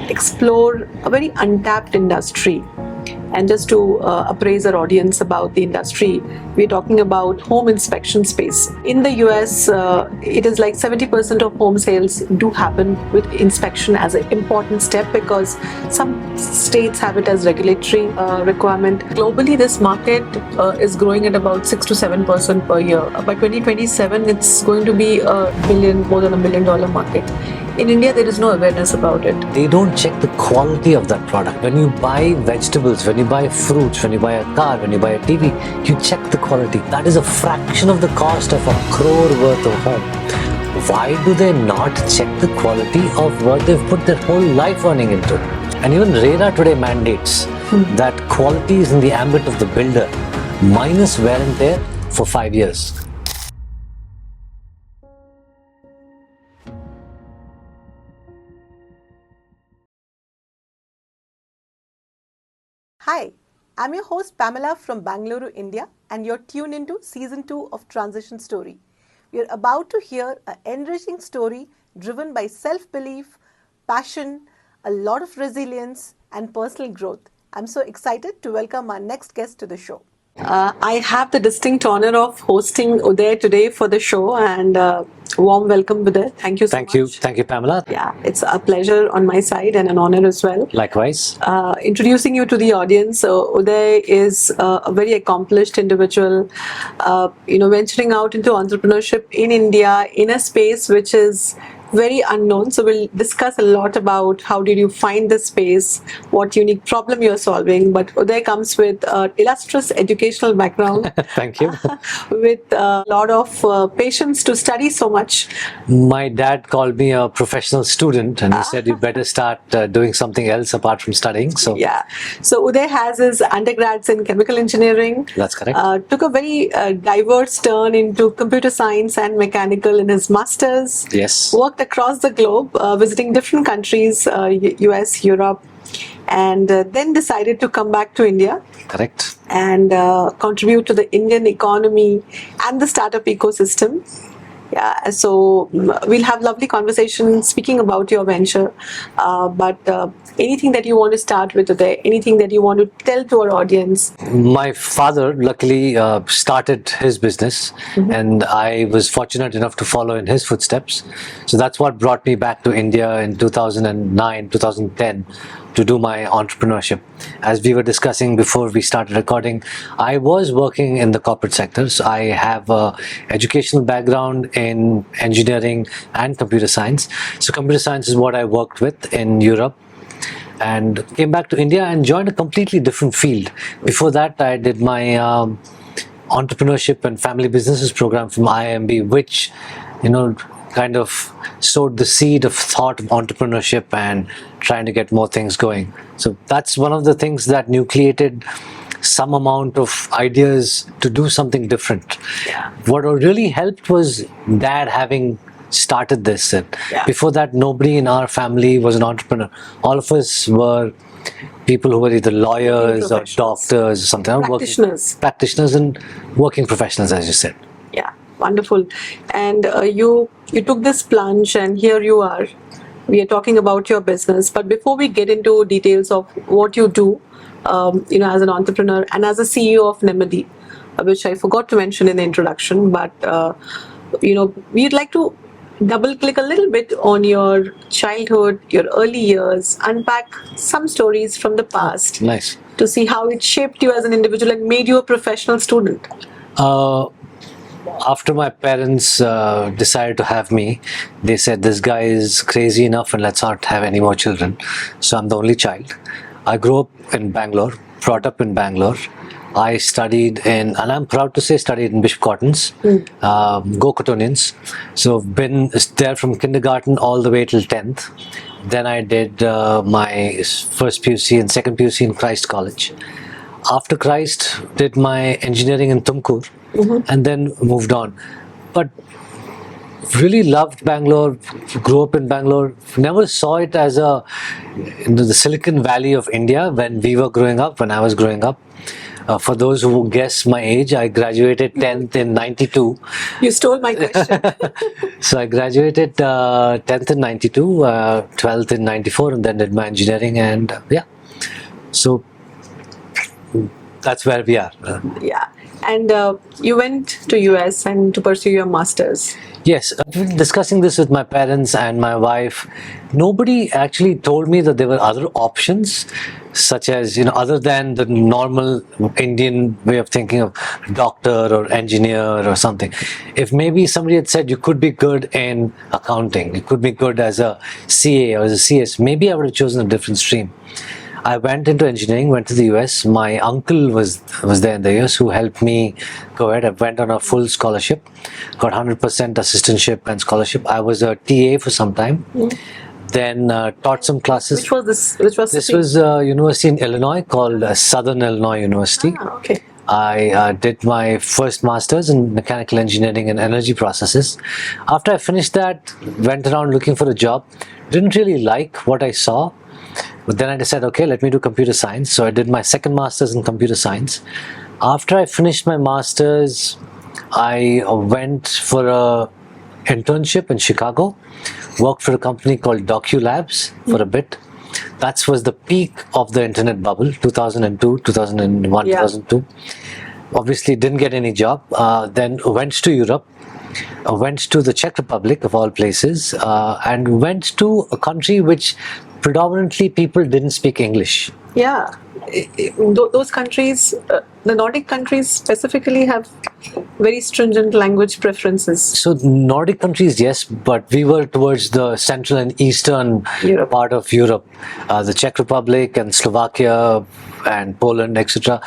explore a very untapped industry. And just to appraise our audience about the industry, we're talking about home inspection space. In the US, it is like 70% of home sales do happen with inspection as an important step, because some states have it as regulatory requirement. Globally, this market is growing at about 6 to 7% per year. By 2027, it's going to be more than $1 billion market. In India, there is no awareness about it. They don't check the quality of that product. When you buy vegetables, when you buy fruits, when you buy a car, when you buy a TV, you check the quality. That is a fraction of the cost of $1 crore worth of home. Why do they not check the quality of what they've put their whole life earning into? And even RERA today mandates that quality is in the ambit of the builder, minus wear and tear for 5 years. Hi, I'm your host Pamela from Bangalore, India, and you're tuned into Season 2 of Transition Story. You're about to hear an enriching story driven by self-belief, passion, a lot of resilience, and personal growth. I'm so excited to welcome our next guest to the show. I have the distinct honor of hosting Uday today for the show, and warm welcome, Uday. Thank you so much. Thank you, Pamela. Yeah, it's a pleasure on my side and an honor as well. Likewise. Introducing you to the audience, Uday is a very accomplished individual, venturing out into entrepreneurship in India in a space which is very unknown. So we'll discuss a lot about how did you find this space, what unique problem you're solving. But Uday comes with an illustrious educational background. Thank you. With a lot of patience to study so much. My dad called me a professional student, and he said you better start doing something else apart from studying. So yeah. So Uday has his undergrads in chemical engineering. That's correct. Took a very diverse turn into computer science and mechanical in his masters. Yes. Worked across the globe, visiting different countries, US, Europe, and then decided to come back to India. Correct. And contribute to the Indian economy and the startup ecosystem. Yeah, so we'll have lovely conversation speaking about your venture. But anything that you want to start with today, anything that you want to tell to our audience? My father luckily started his business, and I was fortunate enough to follow in his footsteps. So that's what brought me back to India in 2009, 2010 to do my entrepreneurship. As we were discussing before we started recording, I was working in the corporate sector. So I have a educational background in engineering and computer science. So computer science is what I worked with in Europe, and came back to India and joined a completely different field. Before that, I did my entrepreneurship and family businesses program from IIMB, which, kind of sowed the seed of thought of entrepreneurship and trying to get more things going. So that's one of the things that nucleated some amount of ideas to do something different. Yeah. What really helped was Dad having started this. And before that, nobody in our family was an entrepreneur. All of us were people who were either lawyers or doctors or something. Practitioners and working professionals, as you said. Yeah, wonderful. And you took this plunge, and here you are. We are talking about your business. But before we get into details of what you do, as an entrepreneur and as a CEO of Nemmadi, which I forgot to mention in the introduction, but we'd like to double click a little bit on your childhood, your early years, unpack some stories from the past. Nice. To see how it shaped you as an individual and made you a professional student. After my parents decided to have me, they said this guy is crazy enough and let's not have any more children. So I'm the only child. I grew up in Bangalore, brought up in Bangalore. I studied and I'm proud to say studied in Bishop Cotton's, Go Cottonians. So I've been there from kindergarten all the way till 10th. Then I did my first PUC and second PUC in Christ College. After Christ, did my engineering in Tumkur, and then moved on. But really loved Bangalore, grew up in Bangalore, never saw it as the Silicon Valley of India when we were growing up, when I was growing up. For those who guess my age, I graduated 10th in 92. You stole my question. So I graduated 10th in 92, 12th in 94, and then did my engineering, and yeah. So that's where we are. Yeah. And you went to US and to pursue your master's. Yes, I've been discussing this with my parents and my wife. Nobody actually told me that there were other options, such as, other than the normal Indian way of thinking of doctor or engineer or something. If maybe somebody had said you could be good in accounting, you could be good as a CA or as a CS, maybe I would have chosen a different stream. I went into engineering, went to the US. My uncle was there in the US who helped me go ahead. I went on a full scholarship, got 100% assistantship and scholarship. I was a TA for some time. Then taught some classes. Which was this? Which was This was a university in Illinois called Southern Illinois University. Okay. I did my first master's in mechanical engineering and energy processes. After I finished that, went around looking for a job. Didn't really like what I saw. But then I decided, okay, let me do computer science. So I did my second master's in computer science. After I finished my master's, I went for a internship in Chicago, worked for a company called DocuLabs for a bit. That was the peak of the internet bubble, 2002, 2001, 2002. Obviously didn't get any job. Then went to Europe. Went to the Czech Republic of all places, and went to a country which predominantly people didn't speak English. Yeah, those countries, the Nordic countries specifically, have very stringent language preferences. So Nordic countries, yes, but we were towards the central and eastern part of Europe, the Czech Republic and Slovakia and Poland, etc.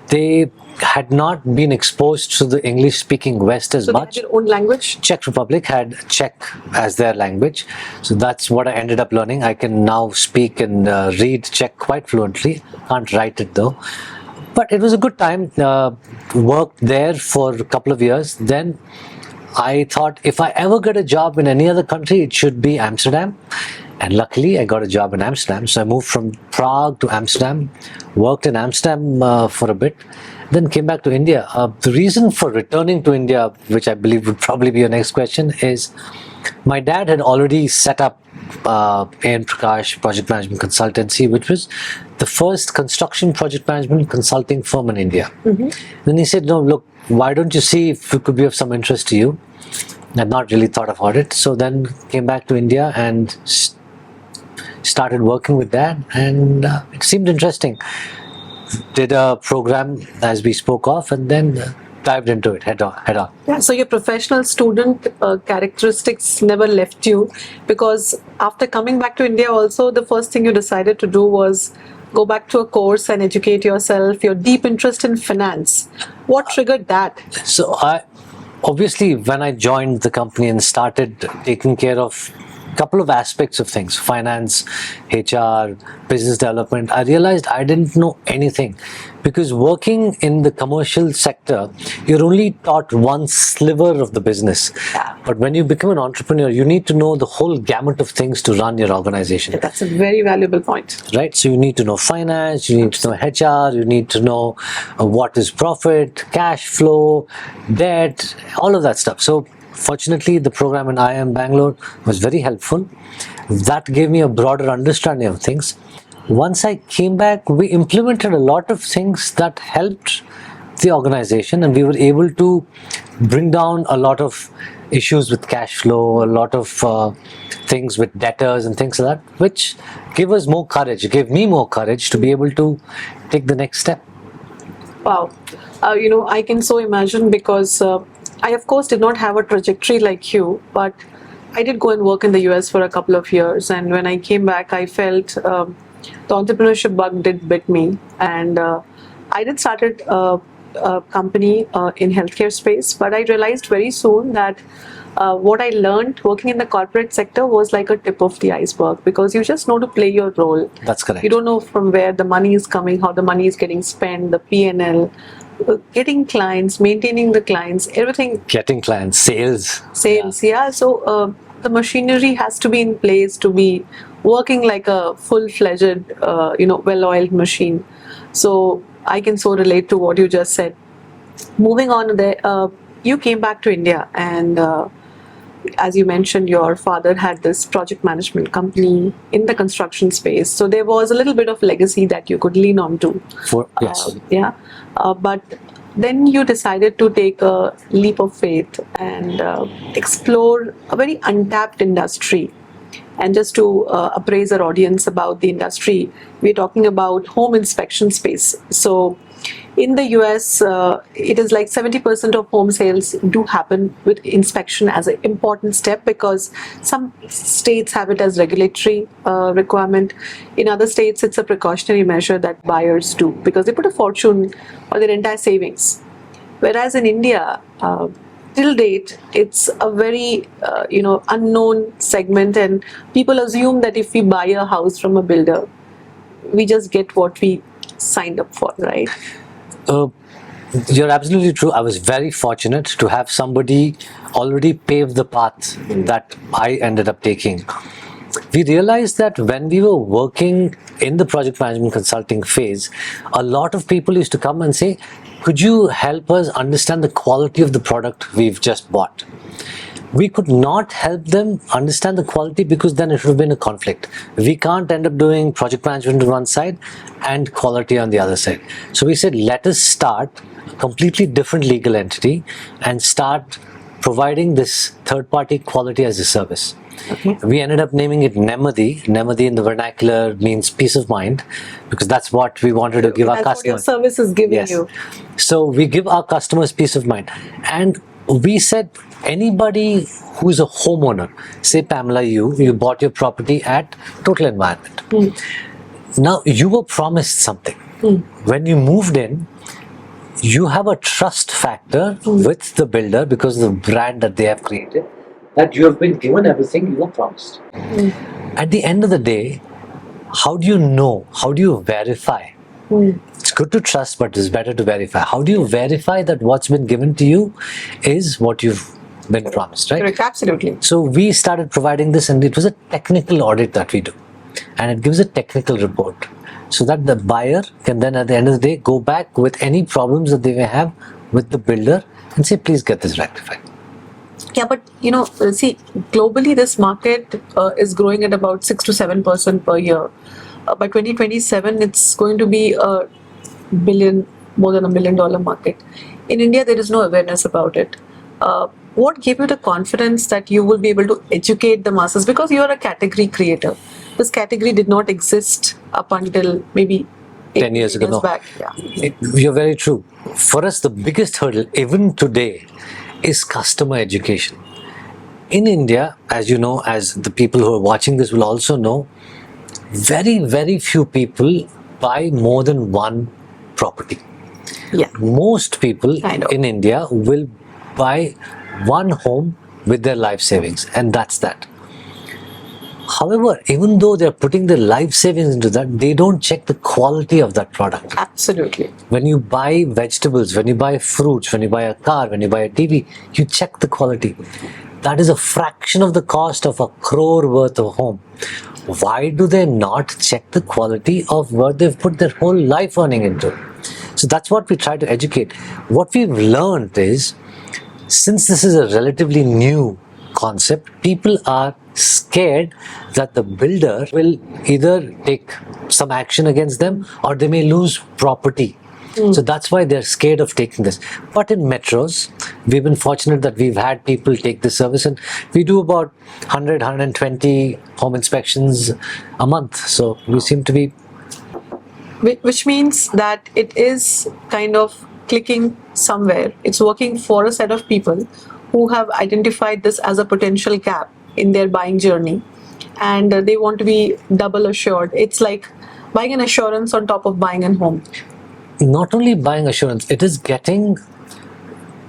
They had not been exposed to the English-speaking West as much. So they had their own language? Czech Republic had Czech as their language. So that's what I ended up learning. I can now speak and read Czech quite fluently. Can't write it though. But it was a good time. Worked there for a couple of years. Then I thought if I ever get a job in any other country, it should be Amsterdam. And luckily, I got a job in Amsterdam. So I moved from Prague to Amsterdam, worked in Amsterdam for a bit, then came back to India. The reason for returning to India, which I believe would probably be your next question, is my dad had already set up A.N. Prakash Project Management Consultancy, which was the first construction project management consulting firm in India. Then he said, no, look, why don't you see if it could be of some interest to you? I'd not really thought about it. So then came back to India and started working with that, and it seemed interesting. Did a program as we spoke of, and then dived into it head on. Yeah, so your professional student characteristics never left you, because after coming back to India also, the first thing you decided to do was go back to a course and educate yourself, your deep interest in finance. What triggered that? So obviously when I joined the company and started taking care of couple of aspects of things, finance, HR, business development, I realized I didn't know anything, because working in the commercial sector, you're only taught one sliver of the business. But when you become an entrepreneur, you need to know the whole gamut of things to run your organization. That's a very valuable point. Right? So you need to know finance, you need to know HR, you need to know what is profit, cash flow, debt, all of that stuff. So fortunately, the program in IIM Bangalore was very helpful. That gave me a broader understanding of things. Once I came back, we implemented a lot of things that helped the organization, and we were able to bring down a lot of issues with cash flow, a lot of things with debtors and things like that, which gave us more courage, gave me more courage to be able to take the next step. Wow. I can so imagine, because I, of course, did not have a trajectory like you, but I did go and work in the US for a couple of years. And when I came back, I felt the entrepreneurship bug did bit me. And I did started a company in healthcare space, but I realized very soon that what I learned working in the corporate sector was like a tip of the iceberg, because you just know to play your role. That's correct. You don't know from where the money is coming, how the money is getting spent, the P&L, getting clients, maintaining the clients, everything. Getting clients, sales. Yeah. So the machinery has to be in place to be working like a full-fledged, well-oiled machine. So I can so relate to what you just said. Moving on, there, you came back to India, and as you mentioned, your father had this project management company in the construction space. So there was a little bit of legacy that you could lean on to. Yes. But then you decided to take a leap of faith and explore a very untapped industry. And just to appraise our audience about the industry, we're talking about home inspection space. So in the US, it is like 70% of home sales do happen with inspection as an important step, because some states have it as regulatory requirement. In other states, it's a precautionary measure that buyers do because they put a fortune or their entire savings. Whereas in India, till date, it's a very unknown segment, and people assume that if we buy a house from a builder, we just get what we signed up for, right? You're absolutely true. I was very fortunate to have somebody already pave the path that I ended up taking. We realized that when we were working in the project management consulting phase, a lot of people used to come and say, could you help us understand the quality of the product we've just bought? We could not help them understand the quality because then it would have been a conflict. We can't end up doing project management on one side and quality on the other side. So we said, let us start a completely different legal entity and start providing this third-party quality as a service. Okay. We ended up naming it Nemmadi. Nemmadi in the vernacular means peace of mind, because that's what we wanted to give our That's what your customers. service is giving you. So we give our customers peace of mind. And we said, anybody who's a homeowner, say Pamela, you bought your property at Total Environment. Now you were promised something. When you moved in, you have a trust factor with the builder because of the brand that they have created, that you have been given everything you were promised. At the end of the day, how do you know? How do you verify? It's good to trust, but it's better to verify. How do you verify that what's been given to you is what you've been promised, right? Correct, absolutely. So we started providing this, and it was a technical audit that we do. And it gives a technical report so that the buyer can then at the end of the day go back with any problems that they may have with the builder and say, please get this rectified. Yeah, but see, globally this market is growing at about 6 to 7% per year. By 2027, it's going to be more than $1 billion market. In India, there is no awareness about it. What gave you the confidence that you will be able to educate the masses? Because you are a category creator. This category did not exist up until maybe 10 years ago. back. Yeah. You're very true. For us, the biggest hurdle, even today, is customer education. In India, as you know, as the people who are watching this will also know, very, very few people buy more than one property. Yeah. Most people in India will buy one home with their life savings, and that's that. However, even though they're putting their life savings into that, they don't check the quality of that product. Absolutely. When you buy vegetables, when you buy fruits, when you buy a car, when you buy a TV, you check the quality. That is a fraction of the cost of $1 crore worth of home. Why do they not check the quality of what they've put their whole life earning into? So that's what we try to educate. What we've learned is, since this is a relatively new concept, people are scared that the builder will either take some action against them or they may lose property. So that's why they're scared of taking this. But in metros, we've been fortunate that we've had people take this service, and we do about 100, 120 home inspections a month. So we seem to be... Which means that it is kind of clicking somewhere. It's working for a set of people who have identified this as a potential gap in their buying journey, and they want to be double assured. It's like buying an assurance on top of buying a home. Not only buying assurance, it is getting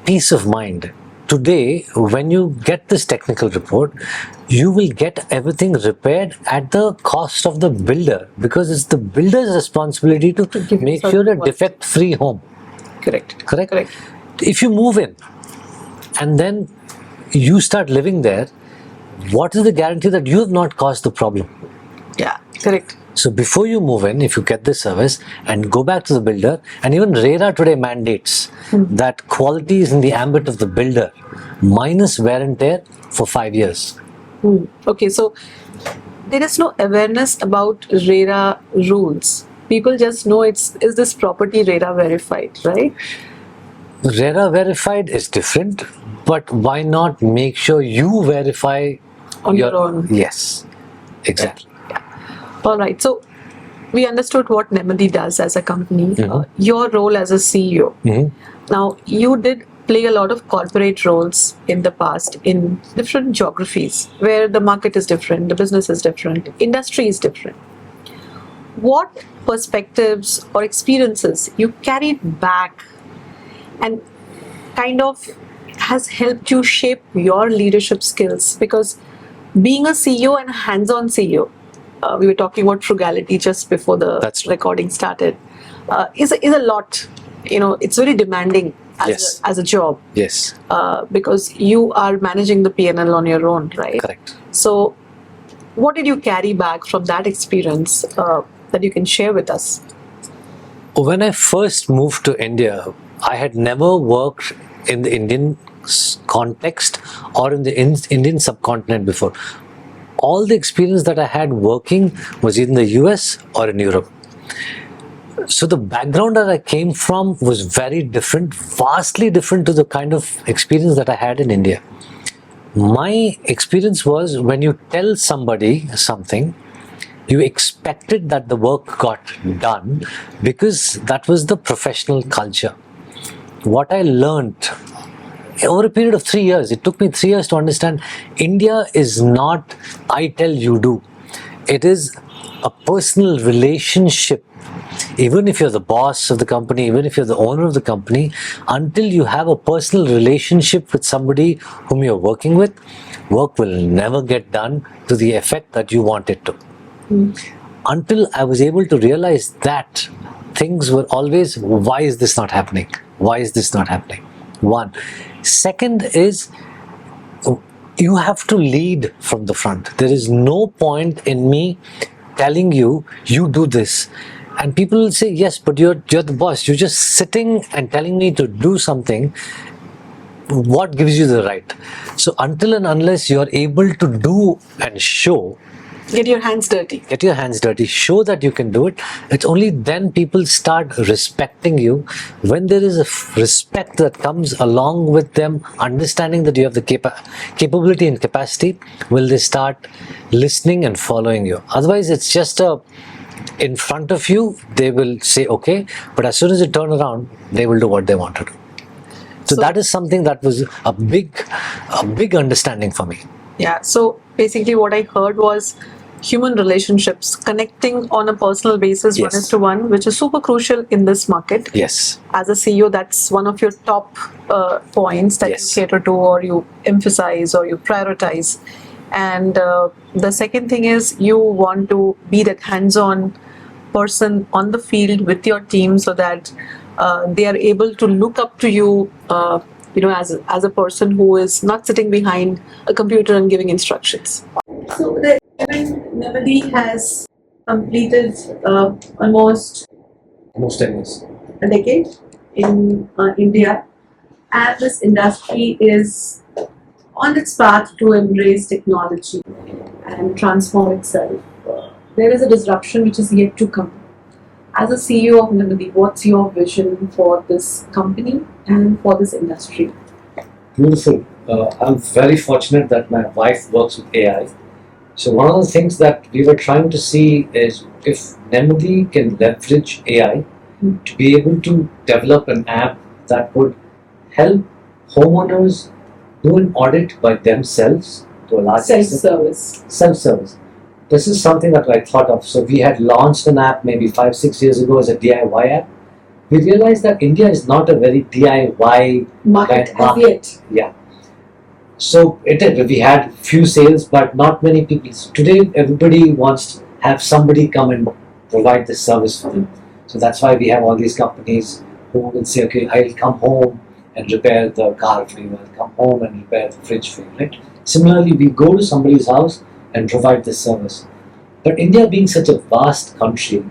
peace of mind. Today, when you get this technical report, you will get everything repaired at the cost of the builder, because it's the builder's responsibility to make sure a defect-free home. Correct. If you move in and then you start living there, what is the guarantee that you have not caused the problem? Yeah, correct. So before you move in, if you get this service and go back to the builder, and even RERA today mandates that quality is in the ambit of the builder minus wear and tear for 5 years. Okay, so there is no awareness about RERA rules. People just know is this property RERA verified, right? RERA verified is different, but why not make sure you verify On your own. Yes, exactly. All right. So we understood what Nemmadi does as a company, your role as a CEO. Now, you did play a lot of corporate roles in the past in different geographies where the market is different, the business is different, industry is different. What perspectives or experiences you carried back and kind of has helped you shape your leadership skills? Because being a CEO and a hands-on CEO, we were talking about frugality just before the That's right. recording started, is a lot. It's very demanding as a job. Yes, Because you are managing the P&L on your own, right? correct. So, what did you carry back from that experience that you can share with us? When I first moved to India, I had never worked in the Indian context or in the Indian subcontinent before. All the experience that I had working was in the US or in Europe. So the background that I came from was very different, vastly different to the kind of experience that I had in India. My experience was when you tell somebody something, you expected that the work got done because that was the professional culture. What I learned over a period of 3 years, it took me 3 years to understand India is not I tell you do. It is a personal relationship. Even if you're the boss of the company, even if you're the owner of the company, until you have a personal relationship with somebody whom you're working with, work will never get done to the effect that you want it to. Until I was able to realize that, things were always, why is this not happening? Why is this not happening? One. Second is, you have to lead from the front. There is no point in me telling you, you do this. And people will say, yes, but you're the boss. You're just sitting and telling me to do something. What gives you the right? So until and unless you're able to do and show, Get your hands dirty. get your hands dirty, show that you can do it, it's only then people start respecting you. When there is a respect that comes along with them understanding that you have the capability and capacity, will they start listening and following you. Otherwise, it's just in front of you, they will say okay, but as soon as you turn around, they will do what they want to do. So that is something that was a big understanding for me. Yeah. So basically, what I heard was human relationships, connecting on a personal basis, Yes. 1:1, which is super crucial in this market. Yes. As a CEO, that's one of your top points that Yes. you cater to, or you emphasize, or you prioritize. And the second thing is you want to be that hands-on person on the field with your team, so that they are able to look up to you, as a person who is not sitting behind a computer and giving instructions. So the event Nemmadi has completed almost 10 years. a decade in India, and this industry is on its path to embrace technology and transform itself. There is a disruption which is yet to come. As a CEO of Nemmadi, what's your vision for this company and for this industry? Beautiful. I'm very fortunate that my wife works with AI. So one of the things that we were trying to see is if Nemmadi can leverage AI to be able to develop an app that would help homeowners do an audit by themselves to a large extent. Self-service. Self-service. This is something that I thought of. So we had launched an app maybe 5-6 years ago as a DIY app. We realized that India is not a very DIY Market kind of as yet. Yeah. So we had few sales, but not many people. Today, everybody wants to have somebody come and provide this service for them. So that's why we have all these companies who will say, okay, I'll come home and repair the car for you. I'll come home and repair the fridge for you. Right? Similarly, we go to somebody's house and provide this service. But India being such a vast country,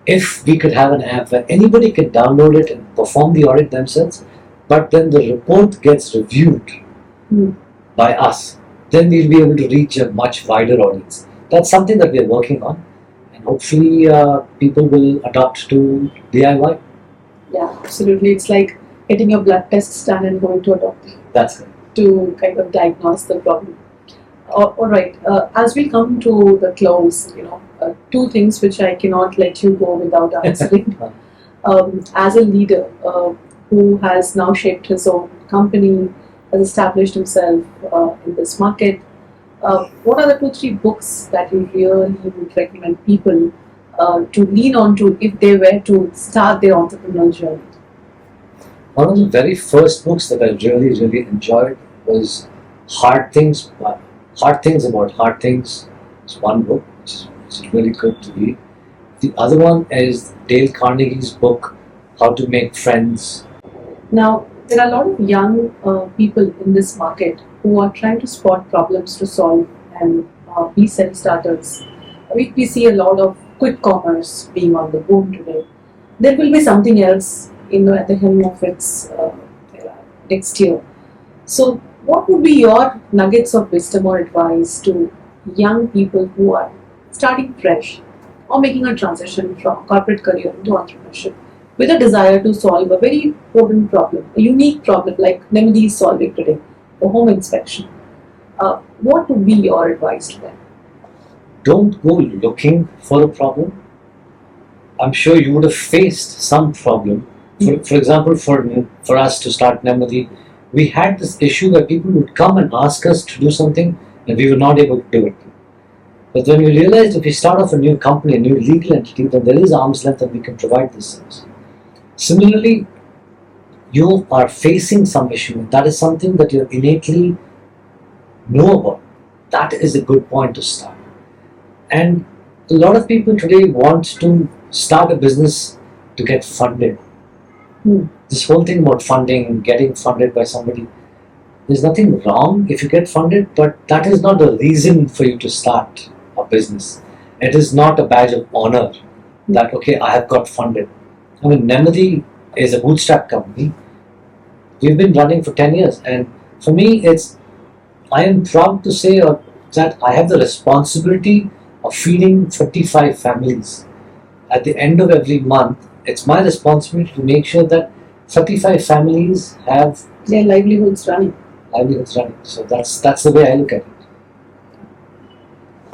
if we could have an app where anybody can download it and perform the audit themselves, but then the report gets reviewed by us, then we'll be able to reach a much wider audience. That's something that we're working on, and hopefully people will adopt to DIY. Yeah, absolutely. It's like getting your blood tests done and going to a doctor That's it. to kind of diagnose the problem. All right. As we come to the close, two things which I cannot let you go without answering. As a leader who has now shaped his own company, has established himself in this market, what are the 2-3 books that you really would recommend people to lean on to if they were to start their entrepreneurial journey? One of the very first books that I really enjoyed was Hard Things. Hard Things About Hard Things. It's one book which is really good to read. The other one is Dale Carnegie's book, How to Make Friends. Now, there are a lot of young people in this market who are trying to spot problems to solve and be self-starters. We see a lot of quick commerce being on the boom today. There will be something else, at the helm of its next year. So, what would be your nuggets of wisdom or advice to young people who are starting fresh or making a transition from corporate career into entrepreneurship with a desire to solve a very important problem, a unique problem like Nemmadi is solving today, the home inspection? What would be your advice to them? Don't go looking for a problem. I'm sure you would have faced some problem. For example, for us to start Nemmadi, we had this issue where people would come and ask us to do something and we were not able to do it. But when we realized if we start off a new company, a new legal entity, then there is arm's length and we can provide this service. Similarly, you are facing some issue and that is something that you innately know about. That is a good point to start. And a lot of people today want to start a business to get funded. This whole thing about funding and getting funded by somebody, there's nothing wrong if you get funded, but that is not a reason for you to start a business. It is not a badge of honor that, okay, I have got funded. I mean, Nemmadi is a bootstrap company. We've been running for 10 years, and for me, I am proud to say that I have the responsibility of feeding 35 families. At the end of every month, it's my responsibility to make sure that 35 families have Their livelihoods running. So that's the way I look at it.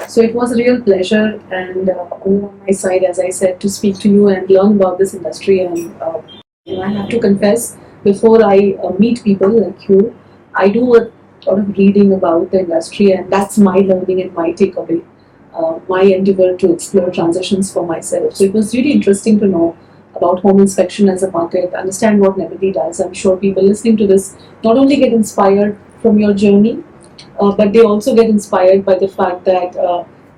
So it was a real pleasure and on my side, as I said, to speak to you and learn about this industry. And I have to confess, before I meet people like you, I do a lot of reading about the industry, and that's my learning and my takeaway, my endeavor to explore transitions for myself. So it was really interesting to know about home inspection as a market, understand what Nemmadi does. I'm sure people listening to this not only get inspired from your journey, but they also get inspired by the fact that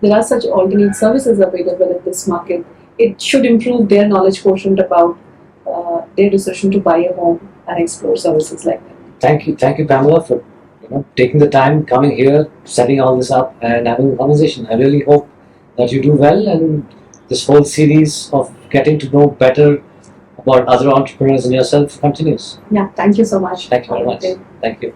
there are such alternate services available in this market. It should improve their knowledge quotient about their decision to buy a home and explore services like that. Thank you, Pamela, for taking the time, coming here, setting all this up, and having a conversation. I really hope that you do well, and this whole series of getting to know better about other entrepreneurs and yourself continues. Yeah, thank you so much. Thank you very much. Thank you.